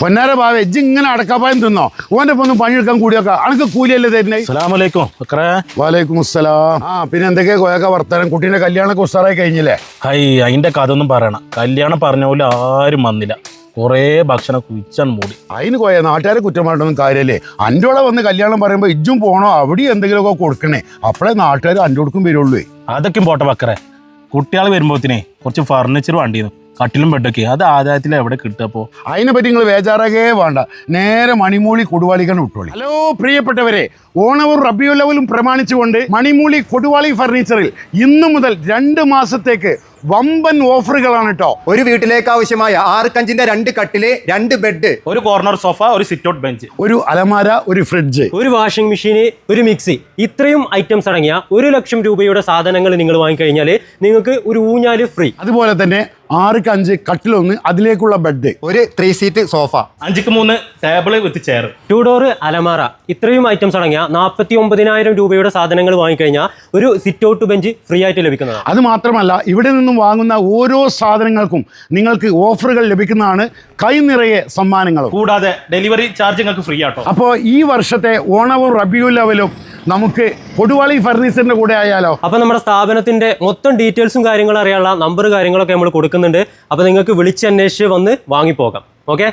പൊന്നാര ഭാവേ ഇജ്ജ് ഇങ്ങനെ അടക്കാപ്പായം തിന്നോ ഓന്റെ ഒപ്പം ഒന്ന് പണിയെടുക്കാൻ കൂടിയൊക്കെ അനക്ക് കൂലിയല്ലേ തരുന്നേ. വലൈക്കും അസ്സലാം. പിന്നെ എന്തൊക്കെയാ കോയൊക്കെ വർത്താനം? കുട്ടീന്റെ കല്യാണമൊക്കെ ഉഷാറായി കഴിഞ്ഞില്ലേ? അതിന്റെ കഥ ഒന്നും പറയണം. കല്യാണം പറഞ്ഞ പോലെ ആരും വന്നില്ല. കുറേ ഭക്ഷണം കുഴിച്ചാൻ മൂടി. അതിന് കോയ നാട്ടുകാരെ കുറ്റമായിട്ടൊന്നും കാര്യമല്ലേ. അൻ്റോടെ വന്ന് കല്യാണം പറയുമ്പോൾ ഇജ്ജും പോണോ അവിടെ എന്തെങ്കിലുമൊക്കെ കൊടുക്കണേ. അപ്പോഴേ നാട്ടുകാർ അൻ്റെ കൊടുക്കും വരുള്ളൂ. അതൊക്കെ പോട്ടെ ബക്കറെ. കുട്ടികൾ വരുമ്പോഴത്തേനെ കുറച്ച് ഫർണിച്ചർ വേണ്ടിയിരുന്നു. കട്ടിലും ബെഡൊക്കെ അത് ആദായത്തിൽ എവിടെ കിട്ടുമ്പോൾ അതിനെ പറ്റി നിങ്ങൾ ബേജാറാകേ വേണ്ട. നേരെ മണിമൂളി കൊടുവാളിക്കാണ് വിട്ടോളി. ഹലോ പ്രിയപ്പെട്ടവരെ, ഓണവും റബിയുൽ അവലും പ്രമാണിച്ചുകൊണ്ട് മണിമൂളി കൊടുവാളി ഫർണിച്ചറിൽ ഇന്നു മുതൽ 2 മാസത്തേക്ക് വമ്പൻ ഓഫറുകളാണ് കേട്ടോ. ഒരു വീട്ടിലേക്ക് ആവശ്യമായ 6 കഞ്ചിന്റെ 2 കട്ടില്, 2 ബെഡ്, ഒരു കോർണർ സോഫ, ഒരു സിറ്റ് ഔട്ട് ബെഞ്ച്, ഒരു അലമാര, ഒരു ഫ്രിഡ്ജ്, ഒരു വാഷിംഗ് മെഷീന്, ഒരു മിക്സി, ഇത്രയും ഐറ്റംസ് അടങ്ങിയ 1 ലക്ഷം രൂപയുടെ സാധനങ്ങൾ നിങ്ങൾ വാങ്ങിക്കഴിഞ്ഞാൽ നിങ്ങൾക്ക് ഒരു ഊഞ്ഞാല് ഫ്രീ. അതുപോലെ തന്നെ 6 കട്ടിലൊന്ന്, അതിലേക്കുള്ള ബെഡ്, ഒരു 3 സീറ്റ് സോഫ, 5-3 ടേബിള് വിത്ത് ചെയർ, 2 ഡോർ അലമാര, ഇത്രയും ഐറ്റംസ് അടങ്ങിയ 49,000 രൂപയുടെ സാധനങ്ങൾ വാങ്ങിക്കഴിഞ്ഞാൽ ഒരു സിറ്റ് ഔട്ട് ബെഞ്ച് ഫ്രീ ആയിട്ട് ലഭിക്കുന്നതാണ്. അത് മാത്രമല്ല ഇവിടെ നിന്നും വാങ്ങുന്ന ഓരോ സാധനങ്ങൾക്കും നിങ്ങൾക്ക് ഓഫറുകൾ ലഭിക്കുന്നതാണ്. കൈ നിറയെ സമ്മാനങ്ങളും. കൂടാതെ ഡെലിവറി ചാർജ് നിങ്ങൾക്ക് ഫ്രീ ആട്ടോ. അപ്പോൾ ഈ വർഷത്തെ ഓണവും റബിയുൽ അവലും നമുക്ക് കൊടുവാളി ഫർണിച്ചറിന്റെ കൂടെ ആയാലോ? അപ്പോൾ നമ്മുടെ സ്ഥാപനത്തിന്റെ മൊത്തം ഡീറ്റെയിൽസും കാര്യങ്ങളും അറിയാനുള്ള നമ്പർ കാര്യങ്ങളൊക്കെ നമ്മൾ കൊടുക്കുന്നുണ്ട്. അപ്പോൾ നിങ്ങൾക്ക് വിളിച്ചന്വേഷിച്ച് വന്ന് വാങ്ങിപ്പോകാം. ഓക്കെ.